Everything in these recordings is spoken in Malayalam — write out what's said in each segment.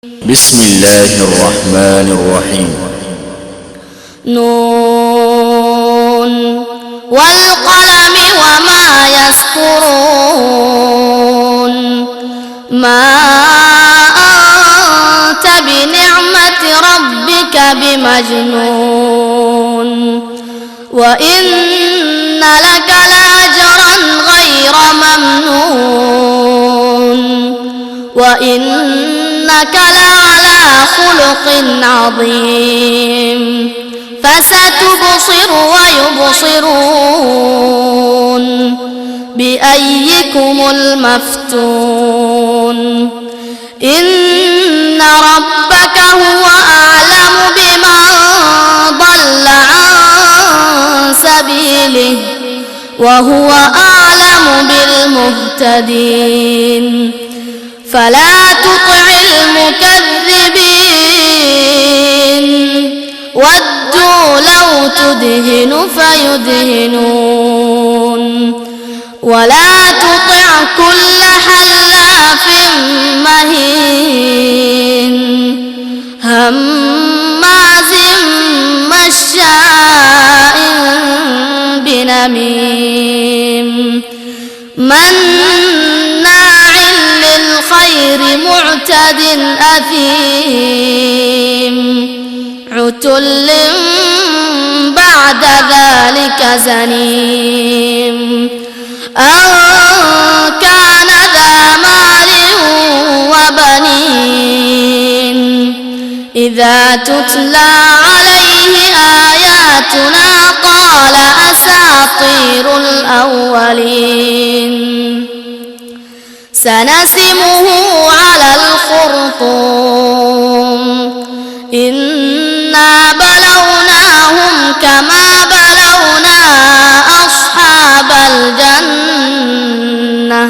بسم الله الرحمن الرحيم. نون والقلم وما يسطرون ما أنت بنعمة ربك بمجنون وإن لك لأجرا غير ممنون وإنك لعلى خلق عظيم فستبصر ويبصرون بأيكم المفتون إن ربك هو أعلم بمن ضل عن سبيله وهو أعلم بالمهتدين فلا تطع المكذبين ودوا لو تدهن فيدهنون ولا تطع كل حلاف مهين هماز مشاء بنميم مناع للخير معتد أثيم عتل بعد ذلك زنيم أن كان ذا مال وبنين إذا تتلى عليه آياتنا قال أساطير الأولين سنسمه على الخرطوم إنا بلوناهم كما بلونا أصحاب الجنة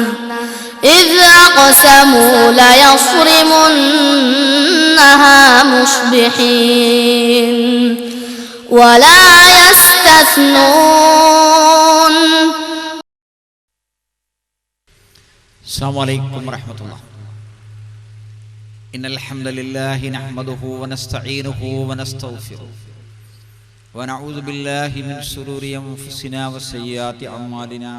إذ أقسموا ليصرمنها مصبحين ولا يستثنون. السلام عليكم ورحمة الله. إن الحمد لله نحمده ونستعينه ونستغفره ونعوذ بالله من شرور أنفسنا وسيئات أعمالنا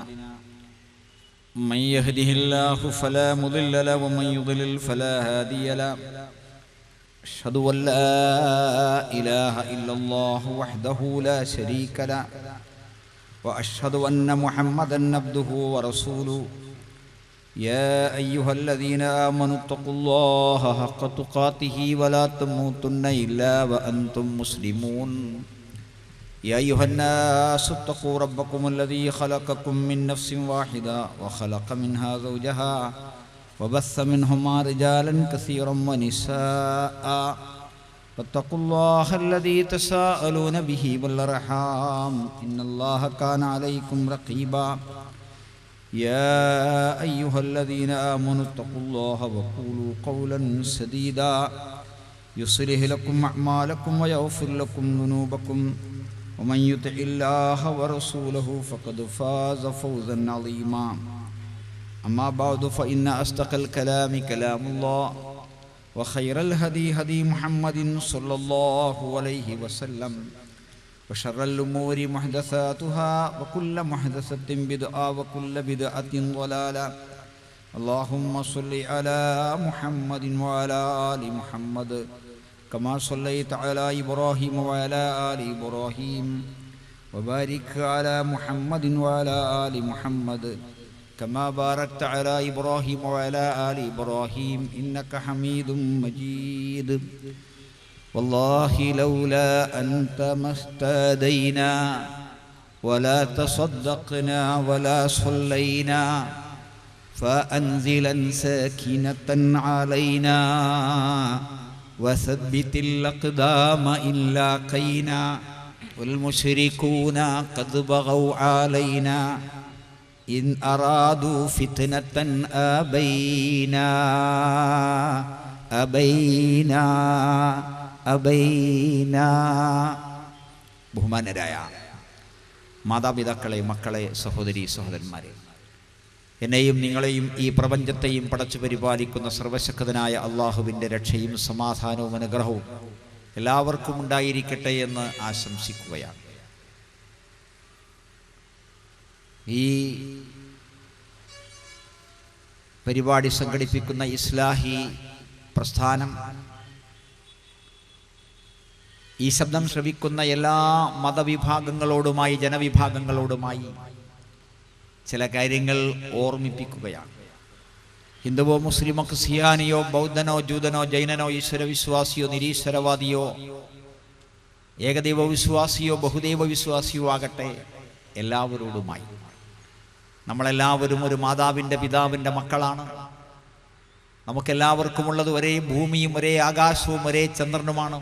من يهده الله فلا مضل له ومن يضلل فلا هادي له أشهد أن لا إله إلا الله وحده لا شريك له وأشهد أن محمدا عبده ورسوله يا أيها الذين آمنوا اتقوا الله حق تقاته ولا تموتن إلا وأنتم مسلمون يا أيها الناس اتقوا ربكم الذي خلقكم من نفس واحدة وخلق منها زوجها وبث منهما رجالا كثيرا ونساء فاتقوا الله الذي تساءلون به والأرحام إن الله كان عليكم رقيبا يا أيها الذين آمنوا اتقوا الله وقولوا قولا سديدا يصلح لكم أعمالكم ويغفر لكم ذنوبكم ومن يطع الله ورسوله فقد فاز فوزا عظيما أما بعد فإن أصدق الكلام كلام الله وخير الهدي هدي محمد صلى الله عليه وسلم وشر الأمور محدثاتها وكل محدثة بدعة وكل بدعة ضلالة اللهم صل على محمد وعلى آل محمد كما صليت على إبراهيم وعلى آل إبراهيم وبارك على محمد وعلى آل محمد كما باركت على إبراهيم وعلى آل إبراهيم إنك حميد مجيد والله لولا أنت ما اهتدينا ولا تصدقنا ولا صلينا فأنزلا ساكنة علينا وثبت الأقدام إن لاقينا والمشركون قد بغوا علينا إن أرادوا فتنة أبينا أبينا അബൈന. ബഹുമാനരായ മാതാപിതാക്കളെ, മക്കളെ, സഹോദരി സഹോദരന്മാരെ, എന്നെയും നിങ്ങളെയും ഈ പ്രപഞ്ചത്തെയും പടച്ചു പരിപാലിക്കുന്ന സർവശക്തനായ അള്ളാഹുവിൻ്റെ രക്ഷയും സമാധാനവും അനുഗ്രഹവും എല്ലാവർക്കും ഉണ്ടായിരിക്കട്ടെ എന്ന് ആശംസിക്കുകയാണ്. ഈ പരിപാടി സംഘടിപ്പിക്കുന്ന ഇസ്ലാഹി പ്രസ്ഥാനം ഈ ശബ്ദം ശ്രവിക്കുന്ന എല്ലാ മതവിഭാഗങ്ങളോടുമായി, ജനവിഭാഗങ്ങളോടുമായി ചില കാര്യങ്ങൾ ഓർമ്മിപ്പിക്കുകയാണ്. ഹിന്ദുവോ മുസ്ലിമോ ക്രിസ്ത്യാനിയോ ബൗദ്ധനോ ജൂതനോ ജൈനനോ ഈശ്വരവിശ്വാസിയോ നിരീശ്വരവാദിയോ ഏകദൈവ വിശ്വാസിയോ ബഹുദൈവ വിശ്വാസിയോ ആകട്ടെ, എല്ലാവരോടുമായി നമ്മളെല്ലാവരും ഒരു മാതാവിൻ്റെ പിതാവിൻ്റെ മക്കളാണ്. നമുക്കെല്ലാവർക്കുമുള്ളത് ഒരേ ഭൂമിയും ഒരേ ആകാശവും ഒരേ ചന്ദ്രനുമാണ്.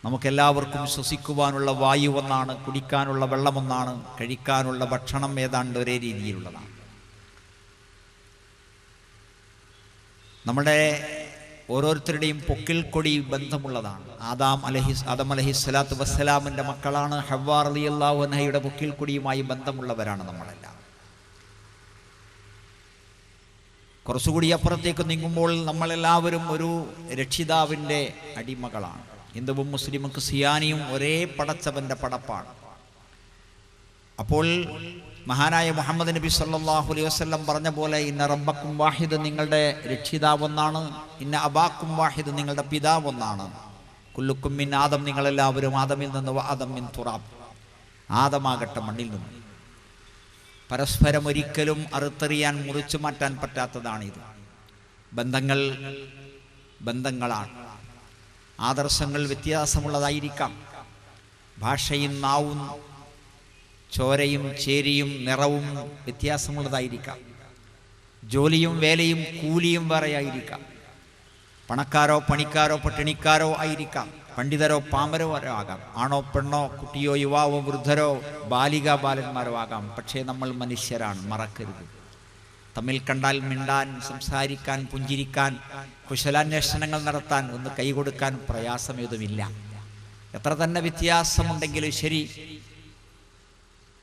നമുക്കെല്ലാവർക്കും ശ്വസിക്കുവാനുള്ള വായു ഒന്നാണ്, കുടിക്കാനുള്ള വെള്ളമൊന്നാണ്, കഴിക്കാനുള്ള ഭക്ഷണം ഏതാണ്ട് ഒരേ രീതിയിലുള്ളതാണ്. നമ്മുടെ ഓരോരുത്തരുടെയും പൊക്കിൽ കൊടി ബന്ധമുള്ളതാണ്. ആദം അലൈഹിസ്സലാത്തു വസ്സലാമിൻ്റെ മക്കളാണ്. ഹവ്വാ റളിയല്ലാഹു അൻഹയുടെ പൊക്കിൽ കൊടിയുമായി ബന്ധമുള്ളവരാണ് നമ്മളെല്ലാം. കുറച്ചുകൂടി അപ്പുറത്തേക്ക് നീങ്ങുമ്പോൾ നമ്മളെല്ലാവരും ഒരു രക്ഷിതാവിൻ്റെ അടിമകളാണ്. ഹിന്ദുവും മുസ്ലിമും ക്രിസ്ത്യാനിയും ഒരേ പടച്ചവൻ്റെ പടപ്പാണ്. അപ്പോൾ മഹാനായ മുഹമ്മദ് നബി സല്ലല്ലാഹു അലൈഹി വസല്ലം പറഞ്ഞ പോലെ ഇന്ന റബ്ബക്കും വാഹിദ്, നിങ്ങളുടെ രക്ഷിതാവ് ഒന്നാണ്. ഇന്ന അബാക്കും വാഹിദ്, നിങ്ങളുടെ പിതാവ് ഒന്നാണ്. കുല്ലുക്കും മിൻ ആദം, നിങ്ങളെല്ലാവരും ആദമിൽ നിന്ന്, ആദം മിൻ തുറാബ്, ആദമാകട്ടെ മണ്ണിൽ നിന്ന്. പരസ്പരം ഒരിക്കലും അറുത്തെറിയാൻ, മുറിച്ചു മാറ്റാൻ പറ്റാത്തതാണിത്. ബന്ധങ്ങൾ ബന്ധങ്ങളാണ്. ആദർശങ്ങൾ വ്യത്യാസമുള്ളതായിരിക്കാം. ഭാഷയും നാവും ചോരയും ചേരിയും നിറവും വ്യത്യാസമുള്ളതായിരിക്കാം. ജോലിയും വേലയും കൂലിയും വേറെയായിരിക്കാം. പണക്കാരോ പണിക്കാരോ പട്ടിണിക്കാരോ ആയിരിക്കാം. പണ്ഡിതരോ പാമരോ ആകാം. ആണോ പെണ്ണോ കുട്ടിയോ യുവാവോ വൃദ്ധരോ ബാലിക ബാലന്മാരോ ആകാം. പക്ഷേ നമ്മൾ മനുഷ്യരാണ്, മറക്കരുത്. തമ്മിൽ കണ്ടാൽ മിണ്ടാൻ, സംസാരിക്കാൻ, പുഞ്ചിരിക്കാൻ, കുശലാന്വേഷണങ്ങൾ നടത്താൻ, ഒന്ന് കൈകൊടുക്കാൻ പ്രയാസമേതുമില്ല. എത്ര തന്നെ വ്യത്യാസമുണ്ടെങ്കിലും ശരി,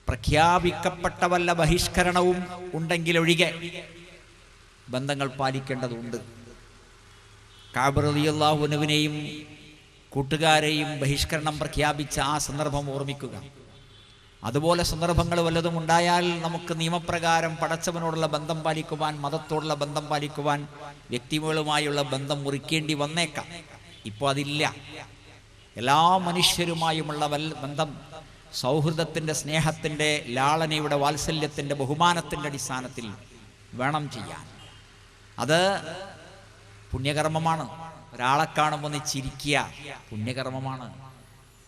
പ്രഖ്യാപിക്കപ്പെട്ട വല്ല ബഹിഷ്കരണവും ഉണ്ടെങ്കിലൊഴികെ ബന്ധങ്ങൾ പാലിക്കേണ്ടതുണ്ട്. കഅബ് റളിയല്ലാഹു അൻഹുവിനെയും കൂട്ടുകാരെയും ബഹിഷ്കരണം പ്രഖ്യാപിച്ച ആ സന്ദർഭം ഓർമ്മിക്കുക. അതുപോലെ സന്ദർഭങ്ങൾ വല്ലതും ഉണ്ടായാൽ നമുക്ക് നിയമപ്രകാരം പടച്ചവനോടുള്ള ബന്ധം പാലിക്കുവാൻ, മതത്തോടുള്ള ബന്ധം പാലിക്കുവാൻ, വ്യക്തികളുമായുള്ള ബന്ധം മുറിക്കേണ്ടി വന്നേക്കാം. ഇപ്പോൾ അതില്ല. എല്ലാ മനുഷ്യരുമായുമുള്ള ബന്ധം സൗഹൃദത്തിൻ്റെ, സ്നേഹത്തിൻ്റെ, ലാളനയുടെ, വാത്സല്യത്തിൻ്റെ, ബഹുമാനത്തിൻ്റെ അടിസ്ഥാനത്തിൽ വേണം ചെയ്യാൻ. അത് പുണ്യകർമ്മമാണ്. ഒരാളെ കാണുമ്പോൾ ഒന്ന് ചിരിക്കുക, പുണ്യകർമ്മമാണ്.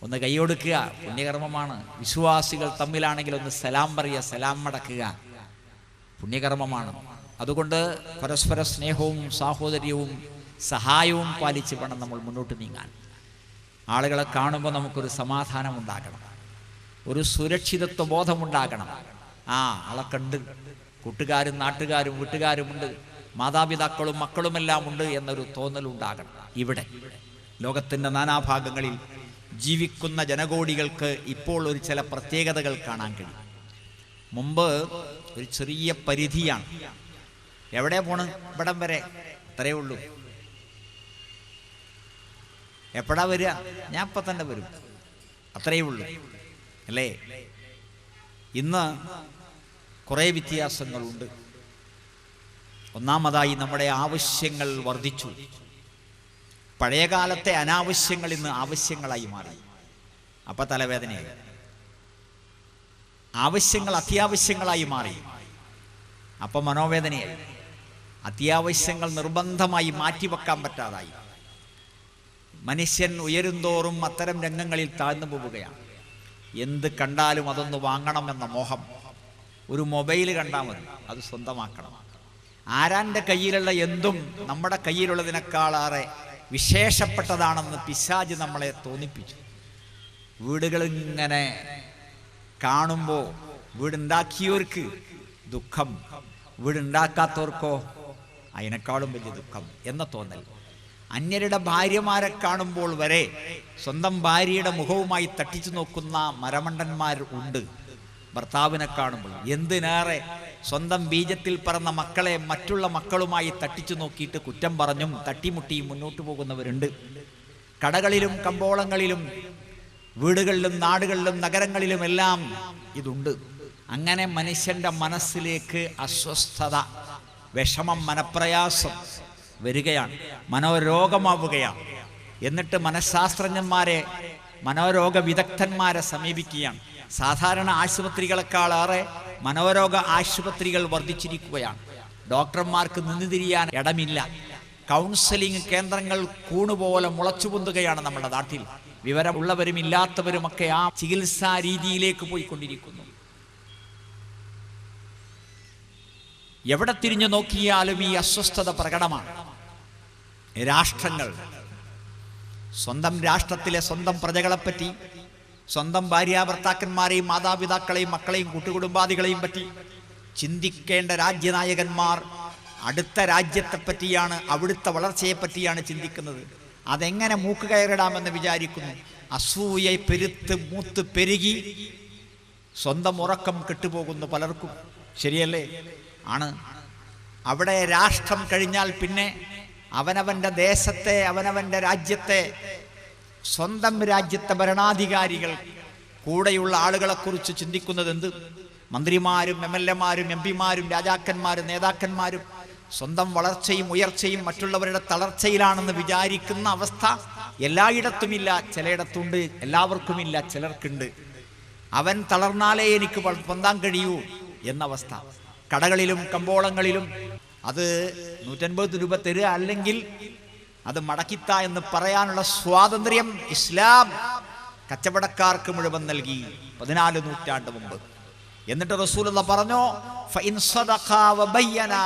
ഒന്ന് കൈയൊടുക്കുക, പുണ്യകർമ്മമാണ്. വിശ്വാസികൾ തമ്മിലാണെങ്കിൽ ഒന്ന് സലാം പറയുക, സലാം മടക്കുക, പുണ്യകർമ്മമാണ്. അതുകൊണ്ട് പരസ്പര സ്നേഹവും സാഹോദര്യവും സഹായവും പാലിച്ച് വേണം നമ്മൾ മുന്നോട്ട് നീങ്ങാൻ. ആളുകളെ കാണുമ്പോൾ നമുക്കൊരു സമാധാനം ഉണ്ടാകണം, ഒരു സുരക്ഷിതത്വ ബോധമുണ്ടാകണം. ആളെ കണ്ട് കൂട്ടുകാരും നാട്ടുകാരും വീട്ടുകാരുമുണ്ട്, മാതാപിതാക്കളും മക്കളുമെല്ലാം ഉണ്ട് എന്നൊരു തോന്നലുണ്ടാകണം. ഇവിടെ ലോകത്തിൻ്റെ നാനാഭാഗങ്ങളിൽ ജീവിക്കുന്ന ജനകോടികൾക്ക് ഇപ്പോൾ ഒരു ചില പ്രത്യേകതകൾ കാണാൻ കഴിയും. മുമ്പ് ഒരു ചെറിയ പരിധിയാണ്. എവിടെ പോണ്? ഇവിടം വരെ, അത്രയേ ഉള്ളൂ. എപ്പോഴാ വരിക? ഞാൻ ഇപ്പം തന്നെ വരും, അത്രയേ ഉള്ളൂ, അല്ലേ? ഇന്ന് കുറേ വ്യത്യാസങ്ങളുണ്ട്. ഒന്നാമതായി നമ്മുടെ ആവശ്യങ്ങൾ വർദ്ധിച്ചു. പഴയകാലത്തെ അനാവശ്യങ്ങൾ ഇന്ന് ആവശ്യങ്ങളായി മാറി. അപ്പം തലവേദനയായി. ആവശ്യങ്ങൾ അത്യാവശ്യങ്ങളായി മാറി. അപ്പം മനോവേദനയായി. അത്യാവശ്യങ്ങൾ നിർബന്ധമായി മാറ്റിവെക്കാൻ പറ്റാതായി. മനുഷ്യൻ ഉയരുന്തോറും അത്തരം രംഗങ്ങളിൽ താഴ്ന്നു പോവുകയാണ്. എന്ത് കണ്ടാലും അതൊന്ന് വാങ്ങണമെന്ന മോഹം. ഒരു മൊബൈൽ കണ്ടാൽ മതി, അത് സ്വന്തമാക്കണം. ആരാൻ്റെ കയ്യിലുള്ള എന്തും നമ്മുടെ കയ്യിലുള്ളതിനേക്കാളേറെ വിശേഷപ്പെട്ടതാണെന്ന് പിശാച് നമ്മളെ തോന്നിപ്പിച്ചു. വീടുകളിങ്ങനെ കാണുമ്പോൾ വീടുണ്ടാക്കിയവർക്ക് ദുഃഖം, വീടുണ്ടാക്കാത്തവർക്കോ അതിനേക്കാളും വലിയ ദുഃഖം എന്ന തോന്നൽ. അന്യരുടെ ഭാര്യമാരെ കാണുമ്പോൾ വരെ സ്വന്തം ഭാര്യയുടെ മുഖവുമായി തട്ടിച്ചു നോക്കുന്ന മരമണ്ടന്മാർ ഉണ്ട്. ഭർത്താവിനെ കാണുമ്പോൾ എന്തിനേറെ സ്വന്തം ബീജത്തിൽ പറന്ന മക്കളെ മറ്റുള്ള മക്കളുമായി തട്ടിച്ചു നോക്കിയിട്ട് കുറ്റം പറഞ്ഞും തട്ടിമുട്ടിയും മുന്നോട്ട് പോകുന്നവരുണ്ട്. കടകളിലും കമ്പോളങ്ങളിലും വീടുകളിലും നാടുകളിലും നഗരങ്ങളിലുമെല്ലാം ഇതുണ്ട്. അങ്ങനെ മനുഷ്യൻ്റെ മനസ്സിലേക്ക് അസ്വസ്ഥത, വിഷമം, മനപ്രയാസം വരികയാണ്, മനോരോഗമാവുകയാണ്. എന്നിട്ട് മനഃശാസ്ത്രജ്ഞന്മാരെ, മനോരോഗ വിദഗ്ധന്മാരെ സമീപിക്കുകയാണ്. സാധാരണ ആശുപത്രികളെക്കാളേറെ മനോരോഗ ആശുപത്രികൾ വർദ്ധിച്ചിരിക്കുകയാണ്. ഡോക്ടർമാർക്ക് നിന്നുതിരിയാൻ ഇടമില്ല. കൗൺസിലിംഗ് കേന്ദ്രങ്ങൾ കൂണുപോലെ മുളച്ചുപൊന്തുകയാണ് നമ്മുടെ നാട്ടിൽ. വിവരമുള്ളവരും ഇല്ലാത്തവരുമൊക്കെ ആ ചികിത്സാ രീതിയിലേക്ക് പോയിക്കൊണ്ടിരിക്കുന്നു. എവിടെ തിരിഞ്ഞു നോക്കിയാലും ഈ അസ്വസ്ഥത പ്രകടമാണ്. രാഷ്ട്രങ്ങൾ സ്വന്തം രാഷ്ട്രത്തിലെ സ്വന്തം പ്രജകളെപ്പറ്റി, സ്വന്തം ഭാര്യാഭർത്താക്കന്മാരെയും മാതാപിതാക്കളെയും മക്കളെയും കൂട്ടുകുടുംബാദികളെയും പറ്റി ചിന്തിക്കേണ്ട രാജ്യനായകന്മാർ അടുത്ത രാജ്യത്തെപ്പറ്റിയാണ്, അവിടുത്തെ വളർച്ചയെപ്പറ്റിയാണ് ചിന്തിക്കുന്നത്. അതെങ്ങനെ മൂക്ക് കയറിടാമെന്ന് വിചാരിക്കുന്നു. അസൂയ പെരുത്ത് മൂത്ത് പെരുകി സ്വന്തം ഉറക്കം കെട്ടുപോകുന്നു പലർക്കും. ശരിയല്ലേ? ആണ്. അവിടെ രാഷ്ട്രം കഴിഞ്ഞാൽ പിന്നെ അവനവൻ്റെ ദേശത്തെ, അവനവൻ്റെ രാജ്യത്തെ, സ്വന്തം രാജ്യത്തെ ഭരണാധികാരികൾ, കൂടെയുള്ള ആളുകളെക്കുറിച്ച് ചിന്തിക്കുന്നത് എന്ത്? മന്ത്രിമാരും MLA-മാരും MP-മാരും രാജാക്കന്മാരും നേതാക്കന്മാരും സ്വന്തം വളർച്ചയും ഉയർച്ചയും മറ്റുള്ളവരുടെ തളർച്ചയിലാണെന്ന് വിചാരിക്കുന്ന അവസ്ഥ എല്ലായിടത്തുമില്ല. ചിലയിടത്തുണ്ട്, എല്ലാവർക്കുമില്ല, ചിലർക്കുണ്ട്. അവൻ തളർന്നാലേ എനിക്ക് പൊന്താൻ കഴിയൂ എന്നവസ്ഥ. കടകളിലും കമ്പോളങ്ങളിലും അത് 150 രൂപ തരിക, അല്ലെങ്കിൽ അത് മടക്കിത്ത എന്ന് പറയാനുള്ള സ്വാതന്ത്ര്യം ഇസ്ലാം കച്ചവടക്കാർക്ക് മുഴുവൻ നൽകി 14 നൂറ്റാണ്ട് മുമ്പ്. എന്നിട്ട് റസൂലുള്ളാഹി പറഞ്ഞു, ഫഇൻ സദഖാ വബയ്യനാ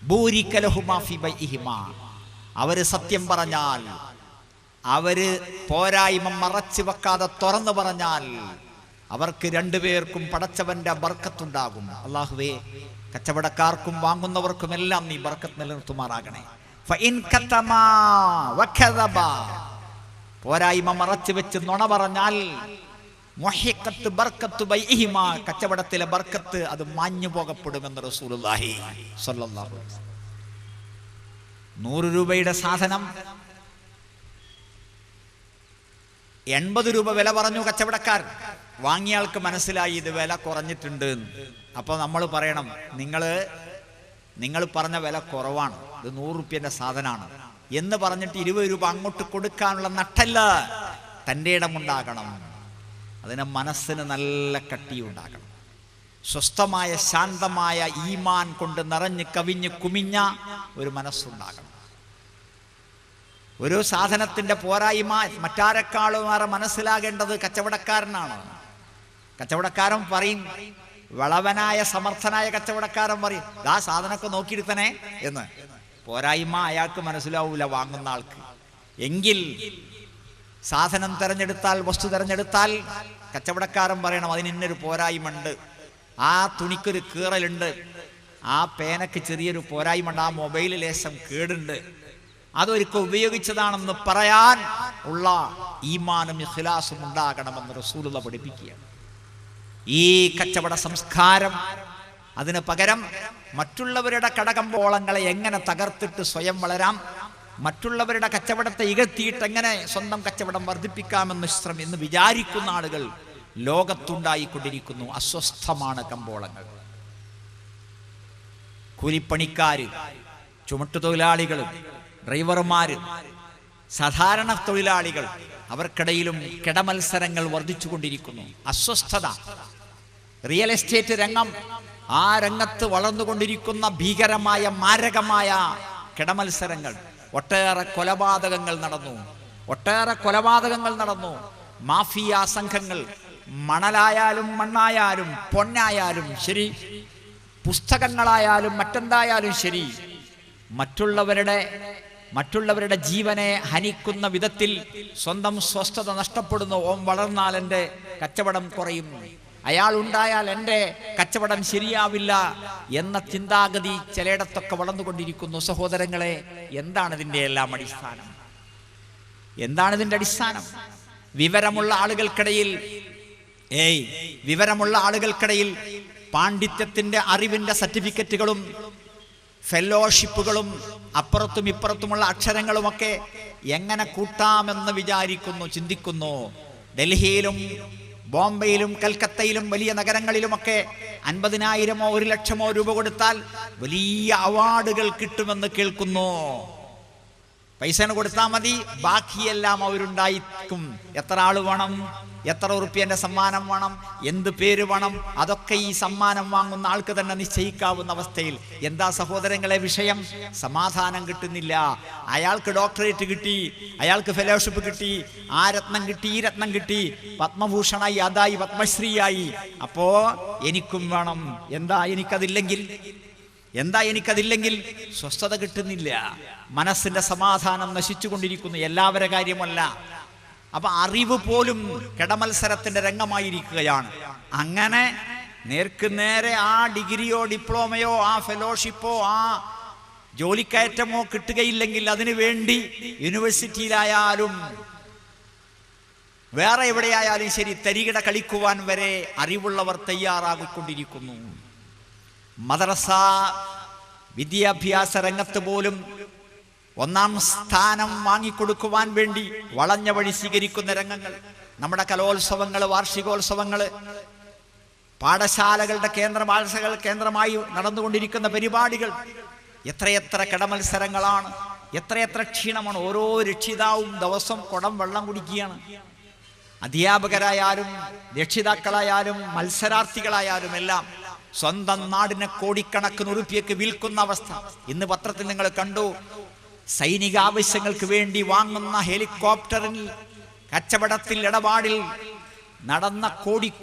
ബൂരിക ലഹുമാ ഫി ബൈഇഹിമാ. അവര് സത്യം പറഞ്ഞാൽ, അവര് പോരായ്മ മറച്ചു വെക്കാതെ തുറന്നു പറഞ്ഞാൽ അവർക്ക് രണ്ടുപേർക്കും പടച്ചവന്റെ ബർക്കത്തുണ്ടാകും. അല്ലാഹുവേ, കച്ചവടക്കാർക്കും വാങ്ങുന്നവർക്കുമെല്ലാം നീ ബർക്കത്ത് നിലനിർത്തുമാറാകണേ. ഫഇൻ കതമാ വകദബാ, പോരായ്മ മറച്ചു വെച്ച് നുണ പറഞ്ഞാൽ മുഹിഖത്ത് ബർക്കത്തു ബൈഇഹിമാ, കച്ചവടത്തിലെ ബർക്കത്ത് അത് മാഞ്ഞു പോകപ്പെടുമെന്ന് റസൂലുള്ളാഹി സ്വല്ലല്ലാഹു അലൈഹി വസല്ലം. 100 രൂപയുടെ സാധനം 80 രൂപ വില പറഞ്ഞു കച്ചവടക്കാരൻ. വാങ്ങിയയാൾക്ക് മനസ്സിലായി ഇത് വില കുറഞ്ഞിട്ടുണ്ട്. അപ്പോൾ നമ്മൾ പറയണം, നിങ്ങൾ പറഞ്ഞ വില കുറവാണ്, ഇത് 100 രൂപയുടെ സാധനമാണ് എന്ന് പറഞ്ഞിട്ട് 20 രൂപ അങ്ങോട്ട് കൊടുക്കാനുള്ള നട്ടല്ല, തൻ്റെ ഇടമുണ്ടാകണം. അതിന് മനസ്സിന് നല്ല കട്ടിയുണ്ടാകണം. സ്വസ്ഥമായ ശാന്തമായ ഈമാൻ കൊണ്ട് നിറഞ്ഞ് കവിഞ്ഞ് കുമിഞ്ഞ ഒരു മനസ്സുണ്ടാകണം. ഒരു സാധനത്തിൻ്റെ പോരായ്മ മറ്റാരെക്കാളും ഏറെ മനസ്സിലാകേണ്ടത് കച്ചവടക്കാരനാണ്. കച്ചവടക്കാരൻ പറയും, വളവനായ സമർത്ഥനായ കച്ചവടക്കാരൻ പറയും, ആ സാധനമൊക്കെ നോക്കിയെടുത്തനെ എന്ന്. പോരായ്മ അയാൾക്ക് മനസ്സിലാവൂല, വാങ്ങുന്ന ആൾക്ക്. എങ്കിൽ സാധനം തിരഞ്ഞെടുത്താൽ, വസ്തു തിരഞ്ഞെടുത്താൽ കച്ചവടക്കാരൻ പറയണം, അതിന് ഇന്നൊരു പോരായ്മ ഉണ്ട്, ആ തുണിക്കൊരു കീറലുണ്ട്, ആ പേനക്ക് ചെറിയൊരു പോരായ്മ ഉണ്ട്, ആ മൊബൈൽ ലേശം കേടുണ്ട്, അതൊരിക്കൽ ഉപയോഗിച്ചതാണെന്ന് പറയാൻ ഉള്ള ഈമാനും ഇഖ്ലാസും ഉണ്ടാകണമെന്ന് റസൂലുള്ളാഹി പഠിപ്പിക്കുകയാണ്. ഈ കച്ചവട സംസ്കാരം, അതിന് പകരം മറ്റുള്ളവരുടെ കടകമ്പോളങ്ങളെ എങ്ങനെ തകർത്തിട്ട് സ്വയം വളരാം, മറ്റുള്ളവരുടെ കച്ചവടത്തെ ഇകഴ്ത്തിയിട്ട് എങ്ങനെ സ്വന്തം കച്ചവടം വർദ്ധിപ്പിക്കാമെന്ന് വിചാരിക്കുന്ന ആളുകൾ ലോകത്തുണ്ടായിക്കൊണ്ടിരിക്കുന്നു. അസ്വസ്ഥമാണ് കമ്പോളങ്ങൾ. കൂലിപ്പണിക്കാര്, ചുമട്ടുതൊഴിലാളികൾ, ഡ്രൈവർമാര്, സാധാരണ തൊഴിലാളികൾ, അവർക്കിടയിലും കിടമത്സരങ്ങൾ വർദ്ധിച്ചുകൊണ്ടിരിക്കുന്നു. അസ്വസ്ഥത. റിയൽ എസ്റ്റേറ്റ് രംഗം, ആ രംഗത്ത് വളർന്നുകൊണ്ടിരിക്കുന്ന ഭീകരമായ മാരകമായ കിടമത്സരങ്ങൾ. ഒട്ടേറെ കൊലപാതകങ്ങൾ നടന്നു. മാഫിയ സംഘങ്ങൾ, മണലായാലും മണ്ണായാലും പൊന്നായാലും ശരി, പുസ്തകങ്ങളായാലും മറ്റെന്തായാലും ശരി, മറ്റുള്ളവരുടെ ജീവനെ ഹനിക്കുന്ന വിധത്തിൽ സ്വന്തം സ്വസ്ഥത നഷ്ടപ്പെടുന്നു. ഓം വളർന്നാൽ എൻ്റെ കച്ചവടം കുറയും, അയാൾ ഉണ്ടായാൽ എൻ്റെ കച്ചവടം ശരിയാവില്ല എന്ന ചിന്താഗതി ചിലയിടത്തൊക്കെ വളർന്നുകൊണ്ടിരിക്കുന്നു. സഹോദരങ്ങളെ, എന്താണ് ഇതിൻ്റെ എല്ലാം അടിസ്ഥാനം? വിവരമുള്ള ആളുകൾക്കിടയിൽ പാണ്ഡിത്യത്തിൻ്റെ അറിവിൻ്റെ സർട്ടിഫിക്കറ്റുകളും ഫെലോഷിപ്പുകളും അപ്പുറത്തും ഇപ്പുറത്തുമുള്ള അക്ഷരങ്ങളുമൊക്കെ എങ്ങനെ കൂട്ടാമെന്ന് വിചാരിക്കുന്നു, ചിന്തിക്കുന്നു. ഡൽഹിയിലും ബോംബെയിലും കൽക്കത്തയിലും വലിയ നഗരങ്ങളിലുമൊക്കെ 50,000-ഓ 1,00,000-ഓ രൂപ കൊടുത്താൽ വലിയ അവാർഡുകൾ കിട്ടുമെന്ന് കേൾക്കുന്നു. പൈസ കൊടുത്താൽ മതി, ബാക്കിയെല്ലാം അവരുണ്ടായിരിക്കും. എത്ര ആള് വേണം, എത്ര ഉറുപ്പ്യൻ്റെ സമ്മാനം വേണം, എന്ത് പേര് വേണം, അതൊക്കെ ഈ സമ്മാനം വാങ്ങുന്ന ആൾക്ക് തന്നെ നിശ്ചയിക്കാവുന്ന അവസ്ഥയിൽ. എന്താ സഹോദരങ്ങളെ വിഷയം? സമാധാനം കിട്ടുന്നില്ല. അയാൾക്ക് ഡോക്ടറേറ്റ് കിട്ടി, അയാൾക്ക് ഫെലോഷിപ്പ് കിട്ടി, ആ രത്നം കിട്ടി, ഈ രത്നം കിട്ടി, പത്മഭൂഷണായി, അതായി, പത്മശ്രീയായി. അപ്പോ എനിക്കും വേണം. എന്താ എനിക്കതില്ലെങ്കിൽ സ്വസ്ഥത കിട്ടുന്നില്ല. മനസ്സിന്റെ സമാധാനം നശിച്ചുകൊണ്ടിരിക്കുന്നു. എല്ലാവരുടെ കാര്യമല്ല. അപ്പൊ അറിവ് പോലും കിടമത്സരത്തിന്റെ രംഗമായിരിക്കുകയാണ്. അങ്ങനെ നേർക്കുനേരെ ആ ഡിഗ്രിയോ ഡിപ്ലോമയോ ആ ഫെലോഷിപ്പോ ആ ജോലിക്കയറ്റമോ കിട്ടുകയില്ലെങ്കിൽ അതിനു വേണ്ടി യൂണിവേഴ്സിറ്റിയിലായാലും വേറെ എവിടെയായാലും ശരി തരികിട കളിക്കുവാൻ വരെ അറിവുള്ളവർ തയ്യാറാകിക്കൊണ്ടിരിക്കുന്നു. മദ്രസ വിദ്യാഭ്യാസ രംഗത്ത് പോലും 1-ാം സ്ഥാനം വാങ്ങിക്കൊടുക്കുവാൻ വേണ്ടി വളഞ്ഞ വഴി സ്വീകരിക്കുന്ന രംഗങ്ങൾ. നമ്മുടെ കലോത്സവങ്ങൾ, വാർഷികോത്സവങ്ങൾ, പാഠശാലകളുടെ കേന്ദ്രമായി നടന്നുകൊണ്ടിരിക്കുന്ന പരിപാടികൾ, എത്രയെത്ര കടമത്സരങ്ങളാണ്, എത്രയെത്ര ക്ഷീണമാണ്. ഓരോ രക്ഷിതാവും ദിവസം കുടം വെള്ളം കുടിക്കുകയാണ്. അധ്യാപകരായാലും രക്ഷിതാക്കളായാലും മത്സരാർത്ഥികളായാലും എല്ലാം സ്വന്തം നാടിനെ കോടിക്കണക്കിന് ഉറുപ്പിയക്ക് വിൽക്കുന്ന അവസ്ഥ. ഇന്ന് പത്രത്തിൽ നിങ്ങൾ കണ്ടു, സൈനിക ആവശ്യങ്ങൾക്ക് വേണ്ടി വാങ്ങുന്ന ഹെലികോപ്റ്ററിൽ കച്ചവടത്തിൽ ഇടപാടിൽ നടന്ന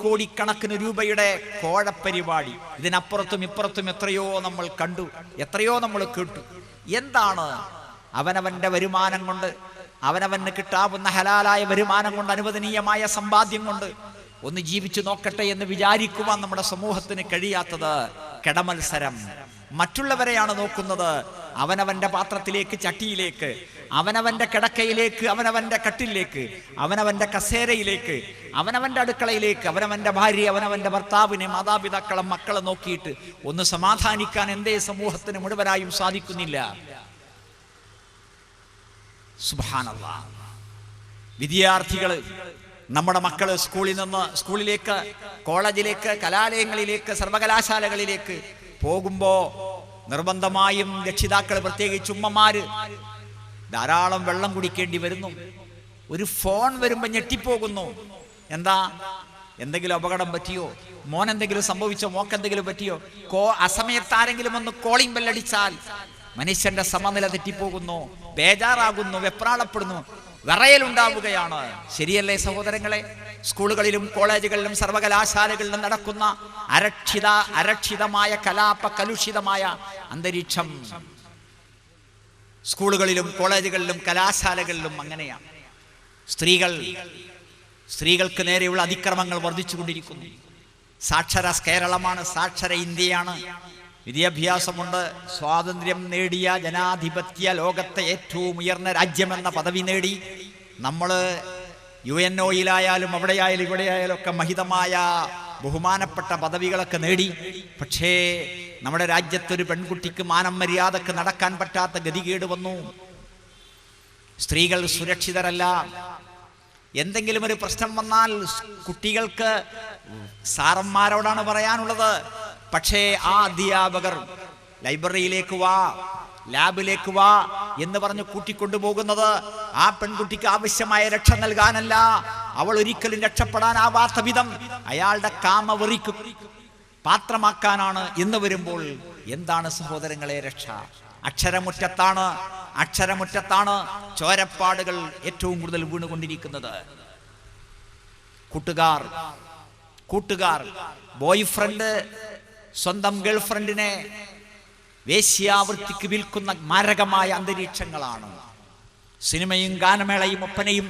കോടിക്കണക്കിന് രൂപയുടെ കോഴപ്പരിപാടി. ഇതിനപ്പുറത്തും ഇപ്പുറത്തും എത്രയോ നമ്മൾ കണ്ടു, എത്രയോ നമ്മൾ കേട്ടു. എന്താണ്? അവനവന്റെ വരുമാനം കൊണ്ട്, അവനവന് കിട്ടാവുന്ന ഹലാലായ വരുമാനം കൊണ്ട്, അനുവദനീയമായ സമ്പാദ്യം കൊണ്ട് ഒന്ന് ജീവിച്ചു നോക്കട്ടെ എന്ന് വിചാരിക്കുവാൻ നമ്മുടെ സമൂഹത്തിന് കഴിയാത്തത് കിടമത്സരം. മറ്റുള്ളവരെയാണ് നോക്കുന്നത്. അവനവന്റെ പാത്രത്തിലേക്ക്, ചട്ടിയിലേക്ക്, അവനവന്റെ കിടക്കയിലേക്ക്, അവനവന്റെ കട്ടിലേക്ക്, അവനവന്റെ കസേരയിലേക്ക്, അവനവന്റെ അടുക്കളയിലേക്ക്, അവനവന്റെ ഭാര്യ, അവനവന്റെ ഭർത്താവിനെ, മാതാപിതാക്കളെ, മക്കളെ നോക്കിയിട്ട് ഒന്ന് സമാധാനിക്കാൻ എന്തേ സമൂഹത്തിന് മുഴുവനായും സാധിക്കുന്നില്ല? സുബ്ഹാനല്ലാഹ്. വിദ്യാർത്ഥികള്, നമ്മുടെ മക്കള് സ്കൂളിലേക്ക്, കോളേജിലേക്ക്, കലാലയങ്ങളിലേക്ക്, സർവകലാശാലകളിലേക്ക് പോകുമ്പോ നിർബന്ധമായും രക്ഷിതാക്കൾ, പ്രത്യേകിച്ച് ഉമ്മമാര്, ധാരാളം വെള്ളം കുടിക്കേണ്ടി വരുന്നു. ഒരു ഫോൺ വരുമ്പോ ഞെട്ടിപ്പോകുന്നു. എന്താ? എന്തെങ്കിലും അപകടം പറ്റിയോ? മോൻ എന്തെങ്കിലും സംഭവിച്ചോ? മോക്കെന്തെങ്കിലും പറ്റിയോ? അസമയത്ത് ആരെങ്കിലും ഒന്ന് കോളിംഗ് ബെല്ലടിച്ചാൽ മനുഷ്യന്റെ സമനില തെറ്റിപ്പോകുന്നു, ബേജാറാകുന്നു, വെപ്രാളപ്പെടുന്നു, വിറയലുണ്ടാവുകയാണ്. ശരിയല്ലേ സഹോദരങ്ങളെ? സ്കൂളുകളിലും കോളേജുകളിലും സർവകലാശാലകളിലും നടക്കുന്ന അരക്ഷിതമായ കലുഷിതമായ അന്തരീക്ഷം സ്കൂളുകളിലും കോളേജുകളിലും കലാശാലകളിലും അങ്ങനെയാണ്. സ്ത്രീകൾക്ക് നേരെയുള്ള അതിക്രമങ്ങൾ വർദ്ധിച്ചുകൊണ്ടിരിക്കുന്നു. സാക്ഷര കേരളമാണ്, സാക്ഷര ഇന്ത്യയാണ്, വിദ്യാഭ്യാസമുണ്ട്, സ്വാതന്ത്ര്യം നേടിയ ജനാധിപത്യ ലോകത്തെ ഏറ്റവും ഉയർന്ന രാജ്യമെന്ന പദവി നേടി. നമ്മൾ UNOയിലായാലും അവിടെയായാലും ഇവിടെയായാലും ഒക്കെ മഹിതമായ ബഹുമാനപ്പെട്ട പദവികളൊക്കെ നേടി. പക്ഷേ നമ്മുടെ രാജ്യത്തൊരു പെൺകുട്ടിക്ക് മാനം മര്യാദക്ക് നടക്കാൻ പറ്റാത്ത ഗതികേട് വന്നു. സ്ത്രീകൾ സുരക്ഷിതരല്ല. എന്തെങ്കിലും ഒരു പ്രശ്നം വന്നാൽ കുട്ടികൾക്ക് സാറന്മാരോടാണ് പറയാനുള്ളത്. പക്ഷേ ആ അധ്യാപകർ ലൈബ്രറിയിലേക്ക് വാ, ലാബിലേക്ക് വാ എന്ന് പറഞ്ഞ് കൂട്ടിക്കൊണ്ടുപോകുന്നത് ആ പെൺകുട്ടിക്ക് ആവശ്യമായ രക്ഷ നൽകാനല്ല, അവൾ ഒരിക്കലും രക്ഷപ്പെടാനാവാത്ത വിധം അയാളുടെ കാമവെറിക്ക് പാത്രമാക്കാനാണ്. എന്ന് വരുമ്പോൾ എന്താണ് സഹോദരങ്ങളെ രക്ഷ? അക്ഷരമുറ്റത്താണ് ചോരപ്പാടുകൾ ഏറ്റവും കൂടുതൽ വീണുകൊണ്ടിരിക്കുന്നത്. കൂട്ടുകാർ ബോയ് ഫ്രണ്ട് സ്വന്തം ഗേൾഫ്രണ്ടിനെ വേശ്യാവൃത്തിക്ക് വിൽക്കുന്ന മാരകമായ അന്തരീക്ഷങ്ങളാണ്. സിനിമയും ഗാനമേളയും ഒപ്പനയും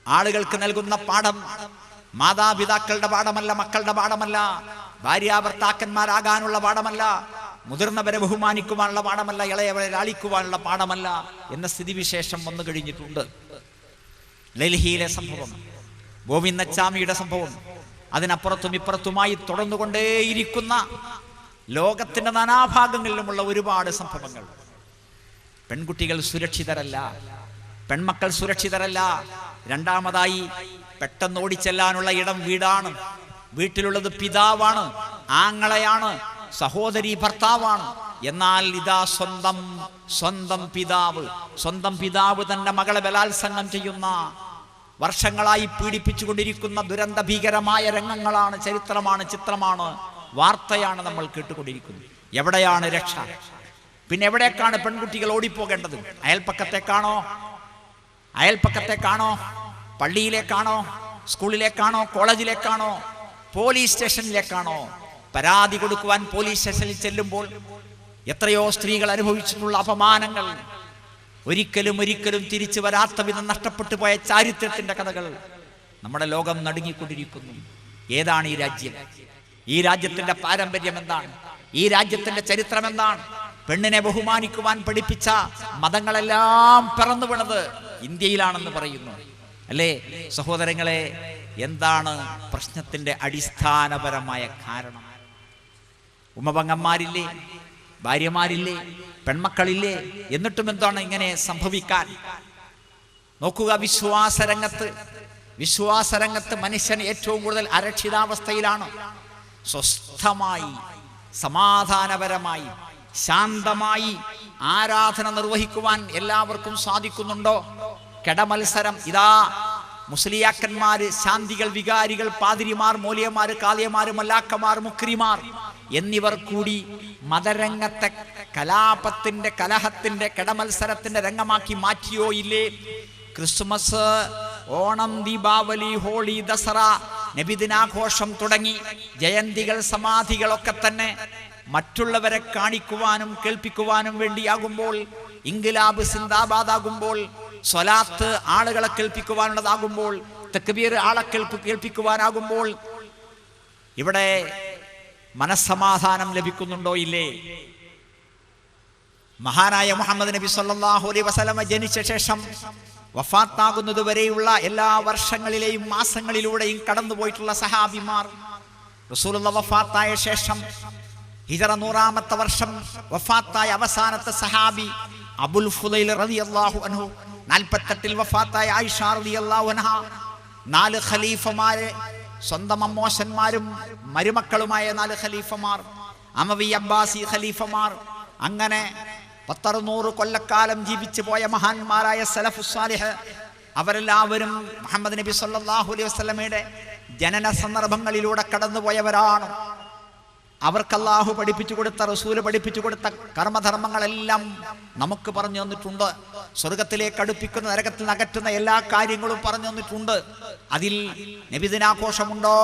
ആളുകൾക്ക് നൽകുന്ന പാഠം മാതാപിതാക്കളുടെ പാഠമല്ല, മക്കളുടെ പാഠമല്ല, ഭാര്യാഭർത്താക്കന്മാരാകാനുള്ള പാഠമല്ല, മുതിർന്നവരെ ബഹുമാനിക്കുവാനുള്ള പാഠമല്ല, ഇളയവരെ ലാളിക്കുവാനുള്ള പാഠമല്ല എന്ന സ്ഥിതിവിശേഷം വന്നു കഴിഞ്ഞിട്ടുണ്ട്. ഡൽഹിയിലെ സംഭവം, ഗോവിന്ദച്ചാമിയുടെ സംഭവം, അതിനപ്പുറത്തും ഇപ്പുറത്തുമായി തുടർന്നുകൊണ്ടേയിരിക്കുന്ന ലോകത്തിന്റെ നാനാഭാഗങ്ങളിലുമുള്ള ഒരുപാട് സംഭവങ്ങൾ. പെൺകുട്ടികൾ സുരക്ഷിതരല്ല, പെൺമക്കൾ സുരക്ഷിതരല്ല. രണ്ടാമതായി പെട്ടെന്ന് ഓടിച്ചെല്ലാനുള്ള ഇടം വീടാണ്. വീട്ടിലുള്ളത് പിതാവാണ്, ആങ്ങളയാണ്, സഹോദരി ഭർത്താവാണ്. എന്നാൽ ഇതാ സ്വന്തം പിതാവ് തന്റെ മകളെ ബലാത്സംഗം ചെയ്യുന്ന, വർഷങ്ങളായി പീഡിപ്പിച്ചുകൊണ്ടിരിക്കുന്ന ദുരന്ത ഭീകരമായ രംഗങ്ങളാണ്, ചരിത്രമാണ്, ചിത്രമാണ്, വാർത്തയാണ് നമ്മൾ കേട്ടുകൊണ്ടിരിക്കുന്നത്. എവിടെയാണ് രക്ഷ? പിന്നെ എവിടേക്കാണ് പെൺകുട്ടികൾ ഓടിപ്പോകേണ്ടത്? അയൽപ്പക്കത്തേക്കാണോ? പള്ളിയിലേക്കാണോ? സ്കൂളിലേക്കാണോ? കോളേജിലേക്കാണോ? പോലീസ് സ്റ്റേഷനിലേക്കാണോ? പരാതി കൊടുക്കുവാൻ പോലീസ് സ്റ്റേഷനിൽ ചെല്ലുമ്പോൾ എത്രയോ സ്ത്രീകൾ അനുഭവിച്ചിട്ടുള്ള അപമാനങ്ങൾ, ഒരിക്കലും തിരിച്ചു വരാത്ത വിധം നഷ്ടപ്പെട്ടു പോയ ചാരിത്രത്തിന്റെ കഥകൾ. നമ്മുടെ ലോകം നടുങ്ങിക്കൊണ്ടിരിക്കുന്നു. ഏതാണ് ഈ രാജ്യം? ഈ രാജ്യത്തിന്റെ പാരമ്പര്യം എന്താണ്? ഈ രാജ്യത്തിന്റെ ചരിത്രം എന്താണ്? പെണ്ണിനെ ബഹുമാനിക്കുവാൻ പഠിപ്പിച്ച മതങ്ങളെല്ലാം പിറന്നു വീണത് ഇന്ത്യയിലാണെന്ന് പറയുന്നു, അല്ലേ സഹോദരങ്ങളെ? എന്താണ് പ്രശ്നത്തിന്റെ അടിസ്ഥാനപരമായ കാരണം? ഉമ്മപെങ്ങന്മാരില്ലേ? ഭാര്യമാരില്ലേ? പെൺമക്കളില്ലേ? എന്നിട്ടും എന്താണ് ഇങ്ങനെ സംഭവിക്കാൻ? നോക്കുക, വിശ്വാസരംഗത്ത് മനുഷ്യൻ ഏറ്റവും കൂടുതൽ അരക്ഷിതാവസ്ഥയിലാണ്. സ്വസ്ഥമായി, സമാധാനപരമായി, ശാന്തമായി ആരാധന നിർവഹിക്കുവാൻ എല്ലാവർക്കും സാധിക്കുന്നുണ്ടോ? കെടമത്സരം. ഇതാ മുസ്ലിയാക്കന്മാര്, ശാന്തികൾ, വികാരികൾ, പാതിരിമാർ, മൂല്യമാര്, കാളിയമാര്, മല്ലാക്കമാർ, മുക്രിമാർ എന്നിവർ കൂടി മതരംഗത്തെ കലാപത്തിന്റെ, കലഹത്തിന്റെ, കെടമത്സരത്തിന്റെ രംഗമാക്കി മാറ്റിയോ ഇല്ലേ? ക്രിസ്മസ്, ഓണം, ദീപാവലി, ഹോളി, ദസറ, നബിദിനാഘോഷം തുടങ്ങി ജയന്തികൾ, സമാധികളൊക്കെ തന്നെ മറ്റുള്ളവരെ കാണിക്കുവാനും കേൾപ്പിക്കുവാനും വേണ്ടിയാകുമ്പോൾ, ഇൻഖിലാബ് സിന്ദാബാദാകുമ്പോൾ, സ്വലാത്ത് ആളുകളെ കേൾപ്പിക്കുവാനുള്ളതാകുമ്പോൾ, തക്ബീർ ആളെ കേൾപ്പിക്കുവാനാകുമ്പോൾ ഇവിടെ മനസ്സമാധാനം ലഭിക്കുന്നുണ്ടോ ഇല്ലേ? മഹാനായ മുഹമ്മദ് നബി സല്ലല്ലാഹു അലൈഹി വസല്ലമ ജനിച്ച ശേഷം വഫാത്താകുന്നത് വരെയുള്ള എല്ലാ വർഷങ്ങളിലെയും മാസങ്ങളിലൂടെയും കടന്നുപോയിട്ടുള്ള സഹാബിമാർ, റസൂലുള്ളാഹി വഫാത്തായ ശേഷം ഹിജറ 100ാമത്തെ വർഷം വഫാത്തായ അവസാനത്തെ സഹാബി അബുൽ ഫുദൈൽ റളിയല്ലാഹു അൻഹു, 48-ൽ വഫാത്തായ ആയിഷ റളിയല്ലാഹു അൻഹ, 4 ഖലീഫമാരെ, സ്വന്തം അമ്മോശന്മാരും മരുമക്കളുമായ 4 ഖലീഫമാർ, അമവി അബ്ബാസി ഖലീഫമാർ, അങ്ങനെ 100 കൊല്ലക്കാലം ജീവിച്ചു പോയ മഹാന്മാരായ സലഫുസ് സാലിഹ്, അവരെല്ലാവരും മുഹമ്മദ് നബി സല്ലല്ലാഹു അലൈഹി വസല്ലമയുടെ ജനന സന്ദർഭങ്ങളിലൂടെ കടന്നുപോയവരാണ്. അവർക്ക് അല്ലാഹു പഠിപ്പിച്ചു കൊടുത്ത, റസൂല് പഠിപ്പിച്ചു കൊടുത്ത കർമ്മധർമ്മങ്ങളെല്ലാം നമുക്ക് പറഞ്ഞു തന്നിട്ടുണ്ട്. സ്വർഗത്തിലേക്ക് അടുപ്പിക്കുന്ന, നരകത്തിൽ നിന്ന് അകറ്റുന്ന എല്ലാ കാര്യങ്ങളും പറഞ്ഞു തന്നിട്ടുണ്ട്. അതിൽ നബിദിനാഘോഷമുണ്ടോ?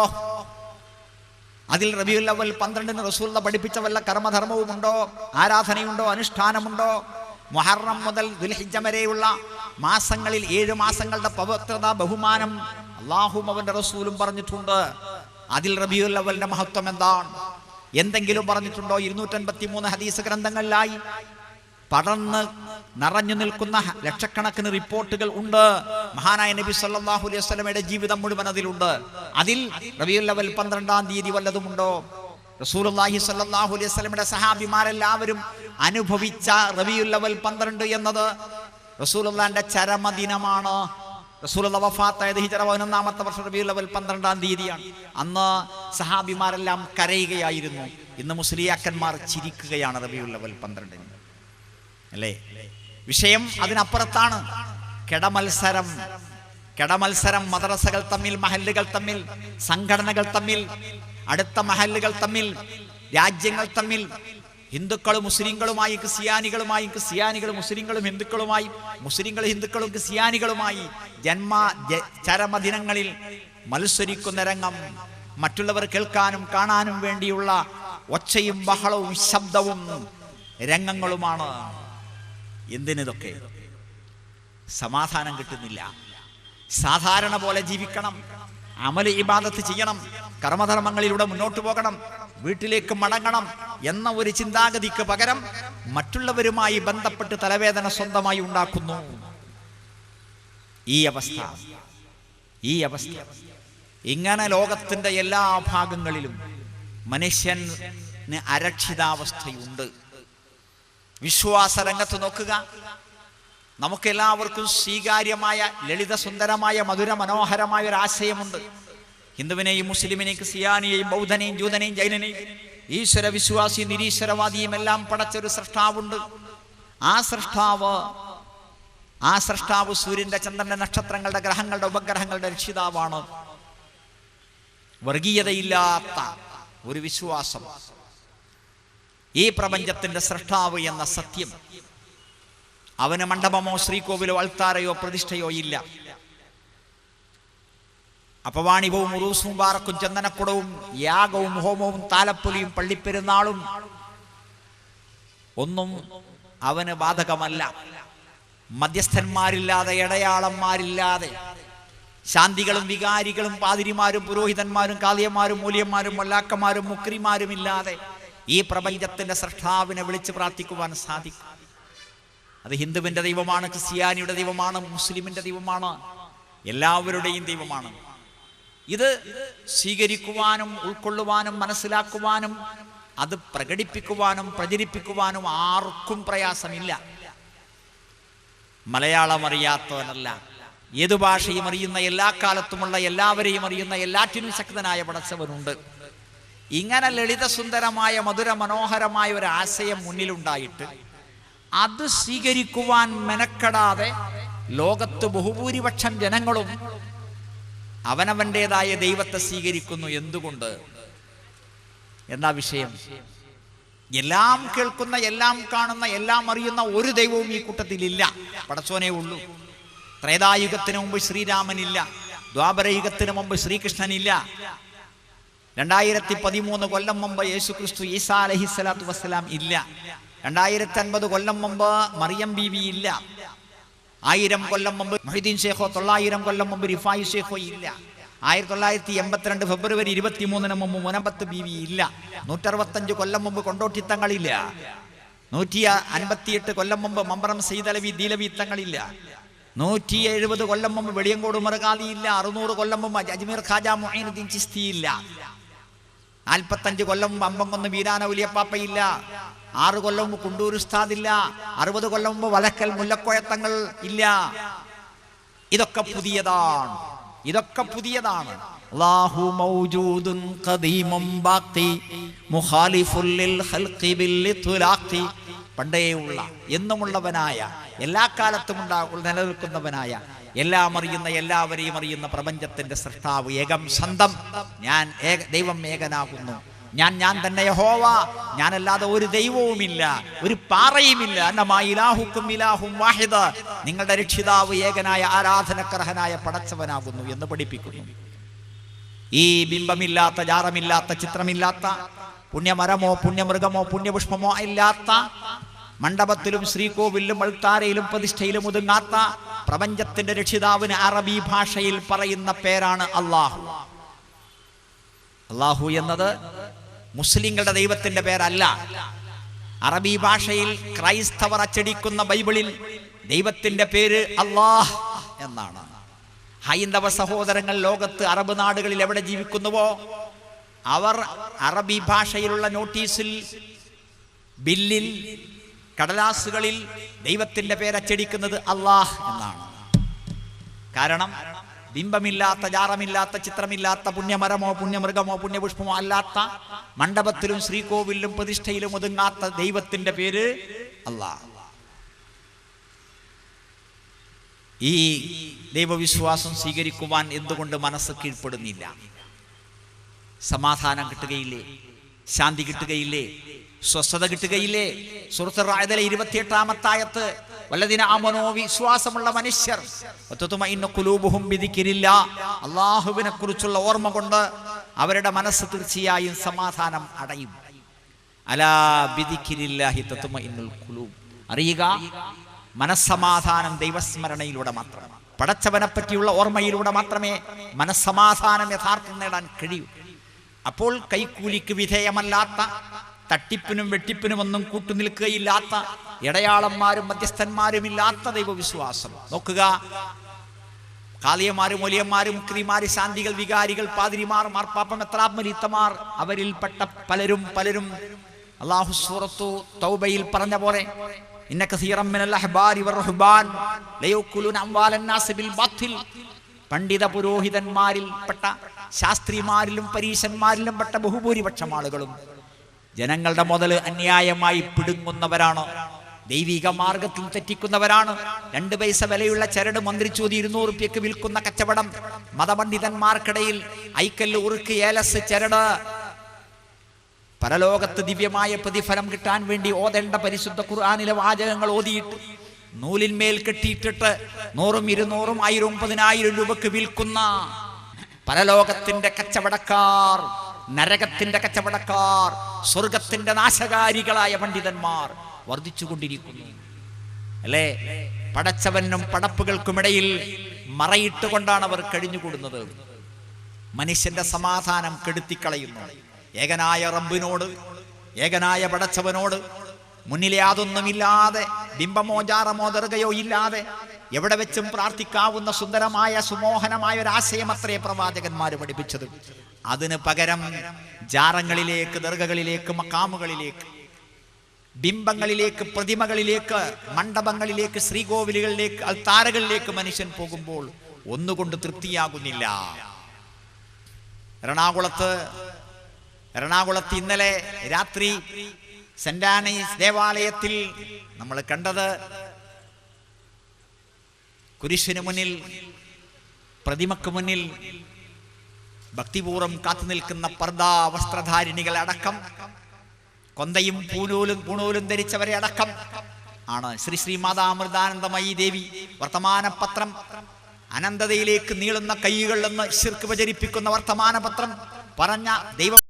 അതിൽ റബീഉൽ അവ്വൽ 12-ന് റസൂലുള്ള പഠിപ്പിച്ച വല്ല കർമ്മധർമ്മവുമുണ്ടോ? ആരാധനയുണ്ടോ? അനുഷ്ഠാനമുണ്ടോ? മുഹറം മുതൽ ദുൽഹിജ്ജ വരെയുള്ള മാസങ്ങളിൽ 7 മാസങ്ങളുടെ പവിത്രത, ബഹുമാനം അല്ലാഹുവും അവന്റെ റസൂലും പറഞ്ഞിട്ടുണ്ട്. അതിൽ റബീഉൽ അവ്വലിന്റെ മഹത്വം എന്താണ്? എന്തെങ്കിലും പറഞ്ഞിട്ടുണ്ടോ? 253 ഹദീസ് ഗ്രന്ഥങ്ങളിലായി പടർന്ന് നിറഞ്ഞു നിൽക്കുന്ന ലക്ഷക്കണക്കിന് റിപ്പോർട്ടുകൾ ഉണ്ട്. മഹാനായ നബി സല്ലല്ലാഹു അലൈഹി വസല്ലമയുടെ ജീവിതം മുഴുവൻ അതിലുണ്ട്. അതിൽ റബീഉൽ അവ്വൽ 12-ാം തീയതി വല്ലതുമുണ്ടോ? റസൂലുള്ളാഹി സ്വല്ലല്ലാഹു അലൈഹി വസല്ലമയുടെ സഹാബിമാരെല്ലാവരും അനുഭവിച്ച റബീഉൽ അവ്വൽ 12 എന്നത് റസൂലുള്ളാഹിന്റെ ചരമദിനമാണ്. റസൂലുള്ളാഹി വഫാത്തായത് ഹിജറ 11-ാമത്തെ വർഷം റബീഉൽ അവ്വൽ 12-ാം തീയതിയാണ്. അന്ന് സഹാബിമാരെല്ലാം കരയുകയായിരുന്നു. ഇന്ന് മുസ്ലിയാക്കന്മാർ ചിരിക്കുകയാണ് റബീഉൽ അവ്വൽ 12-ന്, അല്ലേ? വിഷയം അതിനപ്പുറത്താണ്. കെടമത്സരം, മദ്രസകൾ തമ്മിൽ, മഹല്ലുകൾ തമ്മിൽ, സംഘടനകൾ തമ്മിൽ, അടുത്ത മഹല്ലുകൾ തമ്മിൽ, രാജ്യങ്ങൾ തമ്മിൽ, ഹിന്ദുക്കളും മുസ്ലിങ്ങളുമായി, ക്രിസ്ത്യാനികളുമായി, ക്രിസ്ത്യാനികളും മുസ്ലിങ്ങളും ഹിന്ദുക്കളുമായി, മുസ്ലിങ്ങൾ ഹിന്ദുക്കളും ക്രിസ്ത്യാനികളുമായി ചരമദിനങ്ങളിൽ മത്സരിക്കുന്ന രംഗം, മറ്റുള്ളവർ കേൾക്കാനും കാണാനും വേണ്ടിയുള്ള ഒച്ചയും ബഹളവും ശബ്ദവും രംഗങ്ങളുമാണ്. എന്തിനിതൊക്കെ? സമാധാനം കിട്ടുന്നില്ല. സാധാരണ പോലെ ജീവിക്കണം, അമൽ ഇബാദത്ത് ചെയ്യണം, കർമ്മധർമ്മങ്ങളിലൂടെ മുന്നോട്ട് പോകണം, വീട്ടിലേക്ക് മടങ്ങണം എന്ന ഒരു ചിന്താഗതിക്ക് പകരം മറ്റുള്ളവരുമായി ബന്ധപ്പെട്ട് തലവേദന സ്വന്തമായി ഉണ്ടാക്കുന്നു. ഈ അവസ്ഥ ഇങ്ങനെ ലോകത്തിൻ്റെ എല്ലാ ഭാഗങ്ങളിലും മനുഷ്യന് അരക്ഷിതാവസ്ഥയുണ്ട്. വിശ്വാസ രംഗത്ത് നോക്കുക, നമുക്കെല്ലാവർക്കും സ്വീകാര്യമായ ലളിതസുന്ദരമായ മധുര മനോഹരമായ ഒരു ആശയമുണ്ട്. ഹിന്ദുവിനെയും മുസ്ലിമിനെയും ക്രിസ്ത്യാനിയെയും ബൗദ്ധനെയും ജൂതനെയും ജൈനനെയും ഈശ്വര വിശ്വാസിയും നിരീശ്വരവാദിയും എല്ലാം പടച്ചൊരു സൃഷ്ടാവുണ്ട്. ആ സൃഷ്ടാവ് സൂര്യന്റെ ചന്ദ്രന്റെ നക്ഷത്രങ്ങളുടെ ഗ്രഹങ്ങളുടെ ഉപഗ്രഹങ്ങളുടെ രക്ഷിതാവാണ്. വർഗീയതയില്ലാത്ത ഒരു വിശ്വാസം, ഈ പ്രപഞ്ചത്തിന്റെ സൃഷ്ടാവ് എന്ന സത്യം, അവന് മണ്ഡപമോ ശ്രീകോവിലോ അൾത്താരയോ പ്രതിഷ്ഠയോ ഇല്ല. അപവാണിപവും ഉറൂസും മുബാറക്കും ചന്ദനക്കുടവും യാഗവും ഹോമവും താലപ്പൊലിയും പള്ളിപ്പെരുന്നാളും ഒന്നും അവന് ബാധകമല്ല. മധ്യസ്ഥന്മാരില്ലാതെ, ഇടയാളന്മാരില്ലാതെ, ശാന്തികളും വികാരികളും പാതിരിമാരും പുരോഹിതന്മാരും കാളിയന്മാരും മൂല്യന്മാരും മൊല്ലാക്കന്മാരും മുക്രിമാരും ഇല്ലാതെ ഈ പ്രപഞ്ചത്തിന്റെ സൃഷ്ടാവിനെ വിളിച്ച് പ്രാർത്ഥിക്കുവാൻ സാധിക്കും. അത് ഹിന്ദുവിന്റെ ദൈവമാണ്, ക്രിസ്ത്യാനിയുടെ ദൈവമാണ്, മുസ്ലിമിന്റെ ദൈവമാണ്, എല്ലാവരുടെയും ദൈവമാണ്. ഇത് സ്വീകരിക്കുവാനും ഉൾക്കൊള്ളുവാനും മനസ്സിലാക്കുവാനും അത് പ്രകടിപ്പിക്കുവാനും പ്രചരിപ്പിക്കുവാനും ആർക്കും പ്രയാസമില്ല. മലയാളം അറിയാത്തവനല്ല, ഏതു ഭാഷയും അറിയുന്ന, എല്ലാ കാലത്തുമുള്ള എല്ലാവരെയും അറിയുന്ന, എല്ലാറ്റിനും ശക്തനായ പടച്ചവനുണ്ട്. ഇങ്ങനെ ലളിതസുന്ദരമായ മധുര മനോഹരമായ ഒരു ആശയം മുന്നിലുണ്ടായിട്ട് അത് സ്വീകരിക്കുവാൻ മെനക്കെടാതെ ലോകത്ത് ബഹുഭൂരിപക്ഷം ജനങ്ങളും അവനവൻ്റെതായ ദൈവത്തെ സ്വീകരിക്കുന്നു. എന്തുകൊണ്ട്? എന്താ വിഷയം? എല്ലാം കേൾക്കുന്ന, എല്ലാം കാണുന്ന, എല്ലാം അറിയുന്ന ഒരു ദൈവവും ഈ കൂട്ടത്തിലില്ല. പടച്ചോനേ ഉള്ളൂ. ത്രേതായുഗത്തിന് മുമ്പ് ശ്രീരാമനില്ല, ദ്വാപരയുഗത്തിന് മുമ്പ് ശ്രീകൃഷ്ണനില്ല, 2013 കൊല്ലം മുമ്പ് യേശുക്രിസ്തു ഈസാ അലൈഹിസ്സലാത്തു വസ്സലാം ഇല്ല, 2050 കൊല്ലം മുമ്പ് മറിയം ബീവി ഇല്ല, 1000 കൊല്ലം മുമ്പ് മൊഹീദ്ദീൻ ഷേഖോ, 900 കൊല്ലം മുമ്പ് റിഫായി ഷേഖോ ഇല്ല, 1982 ഫെബ്രുവരി 23 മുമ്പ് മുനമ്പത്ത് ബീവി ഇല്ല, 165 കൊല്ലം മുമ്പ് കൊണ്ടോട്ടിത്തങ്ങളില്ല, 158 കൊല്ലം മുമ്പ് മമ്പറം സയ്യിദലവി ദീലവി തങ്ങളില്ല, 170 കൊല്ലം മുമ്പ് വെളിയങ്കോട് മറുകാലി ഇല്ല, 600 കൊല്ലം മുമ്പ് അജ്മീർ ഖാജ മുഈനുദ്ദീൻ ചിസ്തി ഇല്ല, 45 കൊല്ലം മുമ്പ് അമ്പംകുന്ന് വീരാന ഉലിയപ്പാപ്പയില്ല, 6 കൊല്ലം മുമ്പ് കുണ്ടൂർ ഉസ്താദില്ല, 60 കൊല്ലം മുമ്പ് വലക്കൽ മുല്ലക്കോയത്തങ്ങൾ ഇല്ല. ഇതൊക്കെ പുതിയതാണ്, ഇതൊക്കെ പുതിയതാണ്. അല്ലാഹു മൗജൂദുൻ ഖദീമുൻ ബാഖി മുഖാലിഫുൽ ലിൽ ഖൽഖി ബിൽ ഇത്ലാഖി. പണ്ടേയുള്ള, എന്നുമുള്ളവനായ, എല്ലാ കാലത്തും നിലനിൽക്കുന്നവനായ, എല്ലാം അറിയുന്ന, എല്ലാവരെയും അറിയുന്ന പ്രപഞ്ചത്തിന്റെ സൃഷ്ടാവ്, ഏകം സ്വന്തം, ഞാൻ ദൈവം ഏകനാകുന്നു, ഞാൻ തന്നെ യഹോവ, ഞാനല്ലാതെ ഒരു ദൈവവുമില്ല, ഒരു പാറയുമില്ല. അന്നമാ ഇലാഹുക്കും ഇലാഹും വാഹിദ്, നിങ്ങളുടെ രക്ഷിതാവ് ഏകനായ ആരാധനക്കർഹനായ പടച്ചവനാകുന്നു എന്ന് പഠിപ്പിക്കുന്നു. ഈ ബിംബമില്ലാത്ത, ജാറമില്ലാത്ത, ചിത്രമില്ലാത്ത, പുണ്യമരമോ പുണ്യമൃഗമോ പുണ്യപുഷ്പമോ ഇല്ലാത്ത, മണ്ഡപത്തിലും ശ്രീകോവിലും അൾത്താരയിലും പ്രതിഷ്ഠയിലും ഒതുങ്ങാത്ത പ്രപഞ്ചത്തിന്റെ രക്ഷിതാവിന് അറബി ഭാഷയിൽ പറയുന്ന പേരാണ് അല്ലാഹു. അല്ലാഹു എന്നത് മുസ്ലിങ്ങളുടെ ദൈവത്തിന്റെ പേരല്ല. അറബി ഭാഷയിൽ ക്രൈസ്തവർ അച്ചടിക്കുന്ന ബൈബിളിൽ ദൈവത്തിന്റെ പേര് അല്ലാഹ് എന്നാണ്. ഹൈന്ദവ സഹോദരങ്ങൾ ലോകത്ത് അറബ് നാടുകളിൽ എവിടെ ജീവിക്കുന്നുവോ അവർ അറബി ഭാഷയിലുള്ള നോട്ടീസിൽ, ബില്ലിൽ, കടലാസുകളിൽ ദൈവത്തിന്റെ പേരച്ചടിക്കുന്നത് അല്ലാഹ് എന്നാണ്. കാരണം ബിംബമില്ലാത്ത, ജാറമില്ലാത്ത, ചിത്രമില്ലാത്ത, പുണ്യമരമോ പുണ്യമൃഗമോ പുണ്യപുഷ്പമോ അല്ലാത്ത, മണ്ഡപത്തിലും ശ്രീകോവിലും പ്രതിഷ്ഠയിലും ഒതുങ്ങാത്ത ദൈവത്തിന്റെ പേര് അല്ലാഹ്. ഈ ദൈവവിശ്വാസം സ്വീകരിക്കുവാൻ എന്തുകൊണ്ട് മനസ്സ് കീഴ്പ്പെടുന്നില്ല? സമാധാനം കിട്ടുകയില്ലേ? ശാന്തി കിട്ടുകയില്ലേ? സ്വസ്ഥത കിട്ടുകയില്ലേ? സൂറത്തുൽ റഅദിലെ 28-ാമത്തെ ആയത്ത്, വല്ലദീന ആമനൂ, വിശ്വാസമുള്ള മനുഷ്യർ, വതത്മഇന്നു ഖുലൂബുഹും ബിദിക്രില്ലാഹ്, അല്ലാഹുവിനെ കുറിച്ചുള്ള ഓർമ്മ കൊണ്ട് അവരുടെ മനസ്സ് തീർച്ചയായും സമാധാനം അടയും. അലാ ബിദിക്രില്ലാഹി തത്മഇന്നുൽ ഖുലൂബ്. അറിയുക, മനസ്സമാധാനം ദൈവസ്മരണയിലൂടെ മാത്രം, പടച്ചവനെ പറ്റിയുള്ള ഓർമ്മയിലൂടെ മാത്രമേ മനസ്സമാധാനം യഥാർത്ഥം നേടാൻ കഴിയൂ. അപ്പോൾ കൈക്കൂലിക്ക് വിധേയമല്ലാത്ത, തട്ടിപ്പിനും വെട്ടിപ്പിനും ഒന്നും കൂട്ടുനിൽക്കുകയില്ലാത്ത, ഇടയാളന്മാരും മധ്യസ്ഥന്മാരും ഇല്ലാത്ത ദൈവവിശ്വാസം. നോക്കുക, ഖാദിയമാര്, മൊലിയന്മാര്, മുക്രിമാര്, ശാന്തികൾ, വികാരികൾ, പാതിരിമാർ, മാർപ്പാപ്പ, മെത്രാപ്പൊലീത്തമാർ, അവരിൽപ്പെട്ട പലരും അല്ലാഹു സൂറത്തു തൗബയിൽ പറഞ്ഞ പോലെ ഇന്ന കസീറൻ മിനൽ അഹ്ബാരി വറുഹ്ബാൻ ലയകുലുന അംവാലൻ നാസ് ബിൽ ബാത്തിൽ, പണ്ഡിത പുരോഹിതന്മാരിൽപ്പെട്ട, ശാസ്ത്രിമാരിലും പരീശന്മാരിലും പെട്ട ബഹുഭൂരിപക്ഷം ആളുകളും ജനങ്ങളുടെ മുതൽ അന്യായമായി പിടുങ്ങുന്നവരാണ്, ദൈവിക മാർഗത്തിൽ തെറ്റിക്കുന്നവരാണ്. 2 പൈസ വിലയുള്ള ചരട് മന്ത്രിച്ചൂതി 200 രൂപയ്ക്ക് വിൽക്കുന്ന കച്ചവടം, മതപണ്ഡിതന്മാർക്കിടയിൽ ഐക്കല്ല്, ഉറുക്ക്, ഏലസ്, ചരട്, പരലോകത്ത് ദിവ്യമായ പ്രതിഫലം കിട്ടാൻ വേണ്ടി ഓതേണ്ട പരിശുദ്ധ ഖുർആനിലെ വാചകങ്ങൾ ഓതിയിട്ട് നൂലിന്മേൽ കെട്ടിയിട്ടിട്ട് 100, 200, 1000, 10,000 രൂപക്ക് വിൽക്കുന്ന പരലോകത്തിന്റെ കച്ചവടക്കാർ, നരകത്തിന്റെ കച്ചവടക്കാർ, സ്വർഗത്തിന്റെ നാശകാരികളായ പണ്ഡിതന്മാർ വർദ്ധിച്ചുകൊണ്ടിരിക്കുന്നു അല്ലേ? പടച്ചവനും പടപ്പുകൾക്കുമിടയിൽ മറയിട്ടുകൊണ്ടാണ് അവർ കഴിഞ്ഞുകൂടുന്നത്. മനുഷ്യന്റെ സമാധാനം കെടുത്തിക്കളയുന്നു. ഏകനായ റബ്ബിനോട്, ഏകനായ പടച്ചവനോട് മുന്നിലെ യാതൊന്നുമില്ലാതെ, ബിംബമോ ജാറമോ ദർഗയോ ഇല്ലാതെ എവിടെ വെച്ചും പ്രാർത്ഥിക്കാവുന്ന സുന്ദരമായ സുമോഹനമായ ഒരാശയം അത്രേ പ്രവാചകന്മാർ പഠിപ്പിച്ചത്. അതിന് പകരം ജാറങ്ങളിലേക്ക്, ദർഗകളിലേക്ക്, മക്കാമുകളിലേക്ക്, ബിംബങ്ങളിലേക്ക്, പ്രതിമകളിലേക്ക്, മണ്ഡപങ്ങളിലേക്ക്, ശ്രീകോവിലുകളിലേക്ക്, അൽത്താരകളിലേക്ക് മനുഷ്യൻ പോകുമ്പോൾ ഒന്നുകൊണ്ട് തൃപ്തിയാകുന്നില്ല. എറണാകുളത്ത് ഇന്നലെ രാത്രി സെന്റ് ആനീസ് ദേവാലയത്തിൽ നമ്മൾ കണ്ടത് കുരിശിന് മുന്നിൽ, പ്രതിമക്ക് മുന്നിൽ ഭക്തിപൂർവ്വം കാത്തു നിൽക്കുന്ന പർദാ വസ്ത്രധാരിണികൾ അടക്കം, കൊന്തയും പൂണൂലും ധരിച്ചവരെ അടക്കം ആണ് ശ്രീ ശ്രീ മാതാമൃതാനന്ദമയി ദേവി വർത്തമാനപത്രം, അനന്തതയിലേക്ക് നീളുന്ന കൈകൾ എന്ന് ശിർക്ക് പ്രചരിപ്പിക്കുന്ന വർത്തമാനപത്രം പറഞ്ഞ ദൈവം